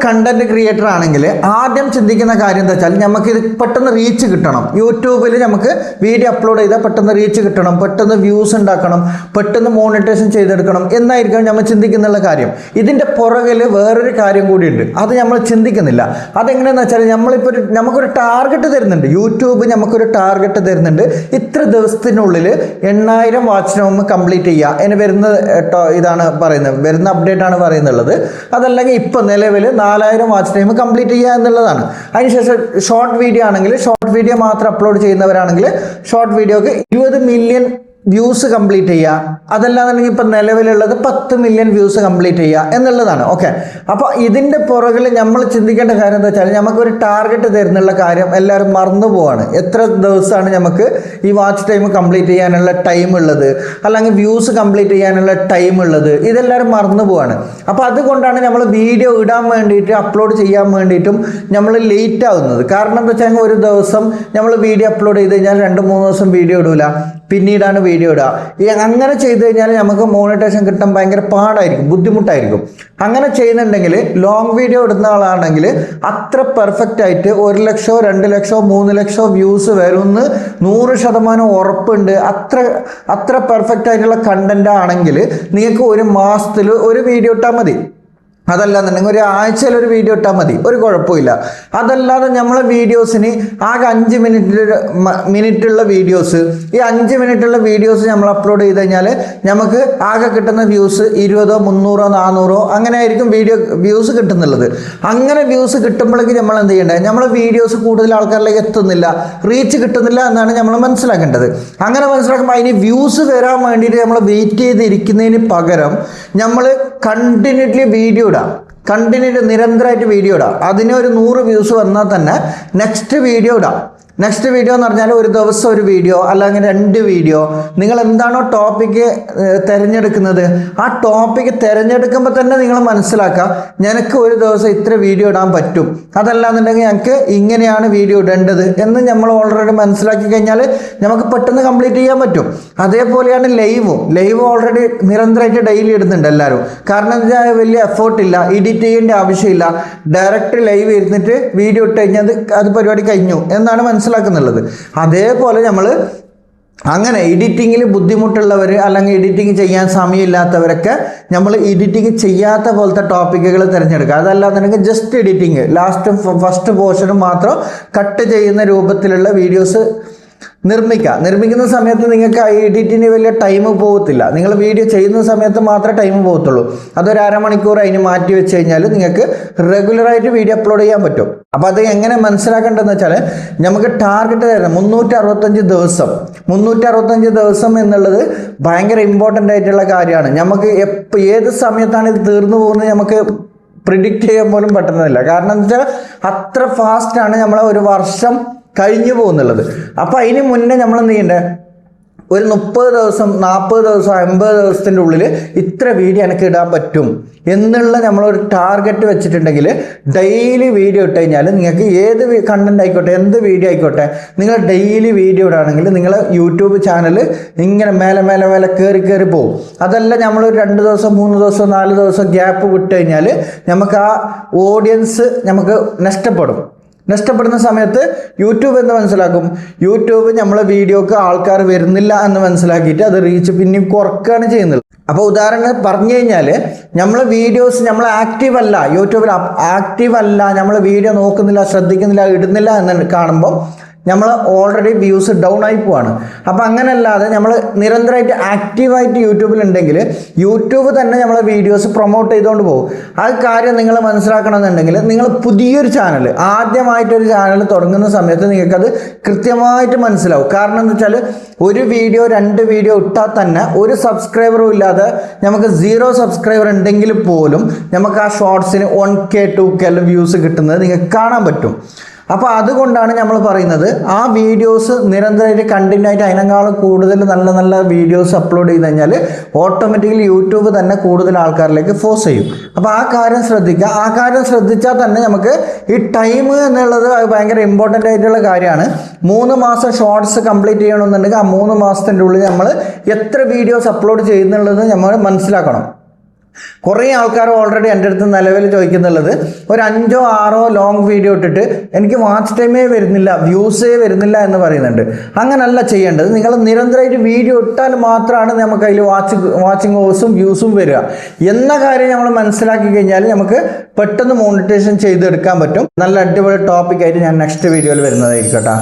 Content creator ആണെങ്കിൽ ആദ്യം ചിന്തിക്കുന്ന കാര്യം എന്താ വെച്ചാൽ നമുക്ക് ഇത് പെട്ടെന്ന് റീച്ച് കിട്ടണം. യൂട്യൂബിൽ നമുക്ക് വീഡിയോ അപ്ലോഡ് ചെയ്താൽ പെട്ടെന്ന് റീച്ച് കിട്ടണം, പെട്ടെന്ന് വ്യൂസ് ഉണ്ടാക്കണം, പെട്ടെന്ന് മോണിറ്റൈസേഷൻ ചെയ്തെടുക്കണം എന്നായിരിക്കും നമ്മൾ ചിന്തിക്കുന്നുള്ള കാര്യം. ഇതിൻ്റെ പുറകിൽ വേറൊരു കാര്യം കൂടിയുണ്ട്, അത് നമ്മൾ ചിന്തിക്കുന്നില്ല. അതെങ്ങനെയാണെന്ന് വെച്ചാൽ നമ്മളിപ്പോൾ നമുക്കൊരു ടാർഗറ്റ് തരുന്നുണ്ട്. യൂട്യൂബ് നമുക്കൊരു ടാർഗറ്റ് തരുന്നുണ്ട്. ഇത്ര ദിവസത്തിനുള്ളിൽ 8000 വാച്ച് ടൈം കംപ്ലീറ്റ് ചെയ്യുക എന്ന് വരുന്ന ഇതാണ് പറയുന്നത്, വരുന്ന അപ്ഡേറ്റ് ആണ് പറയുന്നുള്ളത്. അതല്ലെങ്കിൽ ഇപ്പോൾ നിലവിൽ 4000 വാച്ച് ടൈം കംപ്ലീറ്റ് ചെയ്യുക എന്നുള്ളതാണ്. അതിനുശേഷം ഷോർട്ട് വീഡിയോ ആണെങ്കിൽ ഷോർട്ട് വീഡിയോ മാത്രം അപ്ലോഡ് ചെയ്യുന്നവരാണെങ്കിൽ ഷോർട്ട് വീഡിയോക്ക് 20 മില്യൺ വ്യൂസ് കംപ്ലീറ്റ് ചെയ്യുക. അതല്ലാന്നുണ്ടെങ്കിൽ ഇപ്പം നിലവിലുള്ളത് 10 മില്യൺ വ്യൂസ് കംപ്ലീറ്റ് ചെയ്യുക എന്നുള്ളതാണ്. ഓക്കെ, അപ്പോൾ ഇതിൻ്റെ പുറകിൽ നമ്മൾ ചിന്തിക്കേണ്ട കാര്യം എന്താ വെച്ചാൽ നമുക്കൊരു ടാർഗറ്റ് തരുന്നുള്ള കാര്യം എല്ലാവരും മറന്നു പോവാണ്. എത്ര ദിവസമാണ് നമുക്ക് ഈ വാച്ച് ടൈം കംപ്ലീറ്റ് ചെയ്യാനുള്ള ടൈം ഉള്ളത്, അല്ലെങ്കിൽ വ്യൂസ് കംപ്ലീറ്റ് ചെയ്യാനുള്ള ടൈം ഉള്ളത്, ഇതെല്ലാവരും മറന്നു പോവാണ്. അപ്പോൾ അതുകൊണ്ടാണ് നമ്മൾ വീഡിയോ ഇടാൻ വേണ്ടിയിട്ട് അപ്ലോഡ് ചെയ്യാൻ വേണ്ടിയിട്ടും നമ്മൾ ലേറ്റ് ആവുന്നത്. കാരണം എന്താ വെച്ചാൽ ഒരു ദിവസം നമ്മൾ വീഡിയോ അപ്ലോഡ് ചെയ്ത് കഴിഞ്ഞാൽ 2-3 ദിവസം വീഡിയോ ഇടൂല, പിന്നീടാണ് വീഡിയോ ഇടുക. അങ്ങനെ ചെയ്ത് കഴിഞ്ഞാൽ നമുക്ക് മോണിറ്റൈസേഷൻ കിട്ടാൻ ഭയങ്കര പാടായിരിക്കും, ബുദ്ധിമുട്ടായിരിക്കും. അങ്ങനെ ചെയ്യുന്നുണ്ടെങ്കിൽ ലോങ് വീഡിയോ ഇടുന്ന ആളാണെങ്കിൽ അത്ര പെർഫെക്റ്റ് ആയിട്ട് 1 ലക്ഷമോ 2 ലക്ഷമോ 3 ലക്ഷമോ വ്യൂസ് വരുമെന്ന് 100% ഉറപ്പുണ്ട്. അത്ര പെർഫെക്റ്റ് ആയിട്ടുള്ള കണ്ടന്റ് ആണെങ്കിൽ നിങ്ങൾക്ക് ഒരു മാസത്തിൽ ഒരു വീഡിയോ ഇട്ടാൽ മതി. അതല്ലാന്നുണ്ടെങ്കിൽ ഒരു ആഴ്ചയിൽ ഒരു വീഡിയോ ഇട്ടാൽ മതി, ഒരു കുഴപ്പമില്ല. അതല്ലാതെ നമ്മളെ വീഡിയോസിന് ആകെ 5 മിനിറ്റുള്ള വീഡിയോസ്, ഈ 5 മിനിറ്റുള്ള വീഡിയോസ് നമ്മൾ അപ്ലോഡ് ചെയ്ത് കഴിഞ്ഞാൽ നമുക്ക് ആകെ കിട്ടുന്ന വ്യൂസ് 20, 300, 400 അങ്ങനെ ആയിരിക്കും വ്യൂസ് കിട്ടുന്നുള്ളത്. അങ്ങനെ വ്യൂസ് കിട്ടുമ്പോഴേക്ക് നമ്മൾ എന്ത് ചെയ്യേണ്ടത്, നമ്മളെ വീഡിയോസ് കൂടുതൽ ആൾക്കാരിലേക്ക് എത്തുന്നില്ല, റീച്ച് കിട്ടുന്നില്ല എന്നാണ് നമ്മൾ മനസ്സിലാക്കേണ്ടത്. അങ്ങനെ മനസ്സിലാക്കുമ്പോൾ അതിന് വ്യൂസ് വരാൻ വേണ്ടിയിട്ട് നമ്മൾ വെയിറ്റ് ചെയ്തിരിക്കുന്നതിന് പകരം നമ്മൾ കണ്ടിന്യൂസ്ലി വീഡിയോ നിരന്തരമായിട്ട് വീഡിയോ ഇടാം. അതിന് ഒരു 100 വ്യൂസ് വന്നാൽ തന്നെ നെക്സ്റ്റ് വീഡിയോ ഇടാം. നെക്സ്റ്റ് വീഡിയോ എന്ന് പറഞ്ഞാൽ ഒരു ദിവസം ഒരു വീഡിയോ, അല്ലെങ്കിൽ 2 വീഡിയോ. നിങ്ങൾ എന്താണോ ടോപ്പിക്ക് തിരഞ്ഞെടുക്കുന്നത്, ആ ടോപ്പിക്ക് തിരഞ്ഞെടുക്കുമ്പോൾ തന്നെ നിങ്ങൾ മനസ്സിലാക്കുക, ഞങ്ങൾക്ക് ഒരു ദിവസം ഇത്ര വീഡിയോ ഇടാൻ പറ്റും, അതല്ലാന്നുണ്ടെങ്കിൽ ഞങ്ങൾക്ക് ഇങ്ങനെയാണ് വീഡിയോ ഇടേണ്ടത് എന്ന് നമ്മൾ ഓൾറെഡി മനസ്സിലാക്കി കഴിഞ്ഞാൽ നമുക്ക് പെട്ടെന്ന് കംപ്ലീറ്റ് ചെയ്യാൻ പറ്റും. അതേപോലെയാണ് ലൈവ് ഓൾറെഡി നിരന്തരമായിട്ട് ഡെയിലി ഇടുന്നുണ്ട് എല്ലാവരും. കാരണം എന്താ വെച്ചാൽ വലിയ എഫേർട്ടില്ല, എഡിറ്റ് ചെയ്യേണ്ട ആവശ്യമില്ല, ഡയറക്റ്റ് ലൈവ് ഇരുന്നിട്ട് വീഡിയോ ഇട്ട് കഴിഞ്ഞാൽ അത് പരിപാടി കഴിഞ്ഞു എന്നാണ് മനസ്സിലാക്കുന്നുള്ളത്. അതേപോലെ നമ്മൾ അങ്ങനെ എഡിറ്റിങ്ങിൽ ബുദ്ധിമുട്ടുള്ളവർ, അല്ലെങ്കിൽ എഡിറ്റിംഗ് ചെയ്യാൻ സമയമില്ലാത്തവരൊക്കെ നമ്മൾ എഡിറ്റിംഗ് ചെയ്യാത്ത പോലത്തെ ടോപ്പിക്കുകൾ തിരഞ്ഞെടുക്കുക. അതല്ലാന്നുണ്ടെങ്കിൽ ജസ്റ്റ് എഡിറ്റിംഗ്, ഫസ്റ്റ് പോർഷനും മാത്രം കട്ട് ചെയ്യുന്ന രൂപത്തിലുള്ള വീഡിയോസ് നിർമ്മിക്കുന്ന സമയത്ത് നിങ്ങൾക്ക് എഡിറ്റിന് വലിയ ടൈം പോകത്തില്ല. നിങ്ങൾ വീഡിയോ ചെയ്യുന്ന സമയത്ത് മാത്രമേ ടൈം പോകത്തുള്ളൂ. അതൊരു അരമണിക്കൂർ അതിന് മാറ്റി വെച്ച് കഴിഞ്ഞാൽ നിങ്ങൾക്ക് റെഗുലറായിട്ട് വീഡിയോ അപ്ലോഡ് ചെയ്യാൻ പറ്റും. അപ്പോൾ അത് എങ്ങനെ മനസ്സിലാക്കേണ്ടതെന്ന് വെച്ചാൽ നമുക്ക് ടാർഗറ്റ് തരണം 365 ദിവസം എന്നുള്ളത് ഭയങ്കര ഇമ്പോർട്ടൻ്റ് ആയിട്ടുള്ള കാര്യമാണ്. നമുക്ക് ഏത് സമയത്താണ് ഇത് തീർന്നു പോകുന്നത് നമുക്ക് പ്രിഡിക്റ്റ് ചെയ്യാൻ പോലും പറ്റുന്നില്ല. കാരണം എന്താ വെച്ചാൽ അത്ര ഫാസ്റ്റാണ് നമ്മളെ ഒരു വർഷം കഴിഞ്ഞു പോകുന്നുള്ളത്. അപ്പോൾ അതിന് മുന്നേ നമ്മൾ എന്ത് ചെയ്യണ്ടേ, ഒരു 30 ദിവസം 40 ദിവസം 50 ദിവസത്തിൻ്റെ ഉള്ളിൽ ഇത്ര വീഡിയോ എനിക്ക് ഇടാൻ പറ്റും എന്നുള്ള നമ്മളൊരു ടാർഗറ്റ് വെച്ചിട്ടുണ്ടെങ്കിൽ ഡെയിലി വീഡിയോ ഇട്ട് കഴിഞ്ഞാൽ നിങ്ങൾക്ക് ഏത് കണ്ടന്റ് ആയിക്കോട്ടെ, എന്ത് വീഡിയോ ആയിക്കോട്ടെ, നിങ്ങൾ ഡെയിലി വീഡിയോ ഇടുകയാണെങ്കിൽ നിങ്ങൾ യൂട്യൂബ് ചാനൽ ഇങ്ങനെ മേലെ കയറി പോകും. അതല്ല നമ്മളൊരു 2 ദിവസം 3 ദിവസം 4 ദിവസം ഗ്യാപ്പ് വിട്ട് കഴിഞ്ഞാൽ നമുക്ക് ആ ഓഡിയൻസ് നമുക്ക് നഷ്ടപ്പെടുന്ന സമയത്ത് യൂട്യൂബ് എന്ന് മനസ്സിലാക്കും, യൂട്യൂബ് നമ്മളെ വീഡിയോക്ക് ആൾക്കാർ വരുന്നില്ല എന്ന് മനസ്സിലാക്കിയിട്ട് അത് റീച്ച് പിന്നെയും കുറക്കുകയാണ് ചെയ്യുന്നത്. അപ്പോൾ ഉദാഹരണം പറഞ്ഞു കഴിഞ്ഞാൽ നമ്മൾ വീഡിയോസ് നമ്മൾ ആക്റ്റീവ് അല്ല, യൂട്യൂബിൽ ആക്റ്റീവ് അല്ല, നമ്മൾ വീഡിയോ നോക്കുന്നില്ല, ശ്രദ്ധിക്കുന്നില്ല, ഇടുന്നില്ല എന്ന് കാണുമ്പോൾ നമ്മൾ ഓൾറെഡി വ്യൂസ് ഡൗൺ ആയി പോവാണ്. അപ്പോൾ അങ്ങനെയല്ലാതെ നമ്മൾ നിരന്തരമായിട്ട് ആക്റ്റീവായിട്ട് യൂട്യൂബിലുണ്ടെങ്കിൽ യൂട്യൂബ് തന്നെ നമ്മളെ വീഡിയോസ് പ്രൊമോട്ട് ചെയ്തുകൊണ്ട് പോകും. ആ കാര്യം നിങ്ങൾ മനസ്സിലാക്കണമെന്നുണ്ടെങ്കിൽ നിങ്ങൾ പുതിയൊരു ചാനൽ, ആദ്യമായിട്ടൊരു ചാനൽ തുടങ്ങുന്ന സമയത്ത് നിങ്ങൾക്കത് കൃത്യമായിട്ട് മനസ്സിലാവും. കാരണം എന്താ വെച്ചാൽ ഒരു വീഡിയോ 2 വീഡിയോ ഇട്ടാൽ തന്നെ ഒരു സബ്സ്ക്രൈബറും ഇല്ലാതെ നമുക്ക് 0 സബ്സ്ക്രൈബർ ഉണ്ടെങ്കിൽ പോലും നമുക്ക് ആ ഷോർട്സിന് 1K 2K വ്യൂസ് കിട്ടുന്നത് നിങ്ങൾക്ക് കാണാൻ പറ്റും. അപ്പോൾ അതുകൊണ്ടാണ് നമ്മൾ പറയുന്നത് ആ വീഡിയോസ് നിരന്തരമായിട്ട് കണ്ടിന്യൂ ആയിട്ട് അതിനേക്കാൾ കൂടുതൽ നല്ല നല്ല വീഡിയോസ് അപ്ലോഡ് ചെയ്ത് കഴിഞ്ഞാൽ ഓട്ടോമാറ്റിക്കലി യൂട്യൂബ് തന്നെ കൂടുതൽ ആൾക്കാരിലേക്ക് ഫോഴ്സ് ചെയ്യും. അപ്പോൾ ആ കാര്യം ശ്രദ്ധിക്കുക. ആ കാര്യം ശ്രദ്ധിച്ചാൽ തന്നെ നമുക്ക് ഈ ടൈം എന്നുള്ളത് ഭയങ്കര ഇമ്പോർട്ടൻ്റ് ആയിട്ടുള്ള കാര്യമാണ്. 3 മാസം ഷോർട്സ് കംപ്ലീറ്റ് ചെയ്യണമെന്നുണ്ടെങ്കിൽ ആ 3 മാസത്തിൻ്റെ ഉള്ളിൽ നമ്മൾ എത്ര വീഡിയോസ് അപ്ലോഡ് ചെയ്യുന്നുള്ളത് നമ്മൾ മനസ്സിലാക്കണം. കുറേ ആൾക്കാർ ഓൾറെഡി എൻ്റെ അടുത്ത് നിലവിൽ ചോദിക്കുന്നുള്ളത് ഒരു 5 or 6 ലോങ് വീഡിയോ ഇട്ടിട്ട് എനിക്ക് വാച്ച് ടൈമേ വരുന്നില്ല, വ്യൂസേ വരുന്നില്ല എന്ന് പറയുന്നുണ്ട്. അങ്ങനല്ല ചെയ്യേണ്ടത്. നിങ്ങൾ നിരന്തരമായിട്ട് വീഡിയോ ഇട്ടാൽ മാത്രമാണ് നമുക്ക് അതിൽ വാച്ചിങ് ഹവേഴ്സും വ്യൂസും വരിക എന്ന കാര്യം നമ്മൾ മനസ്സിലാക്കി കഴിഞ്ഞാൽ നമുക്ക് പെട്ടെന്ന് മോണിറ്റൈസേഷൻ ചെയ്തെടുക്കാൻ പറ്റും. നല്ല അടിപൊളി ടോപ്പിക്കായിട്ട് ഞാൻ നെക്സ്റ്റ് വീഡിയോയിൽ വരുന്നതായിരിക്കും കേട്ടോ.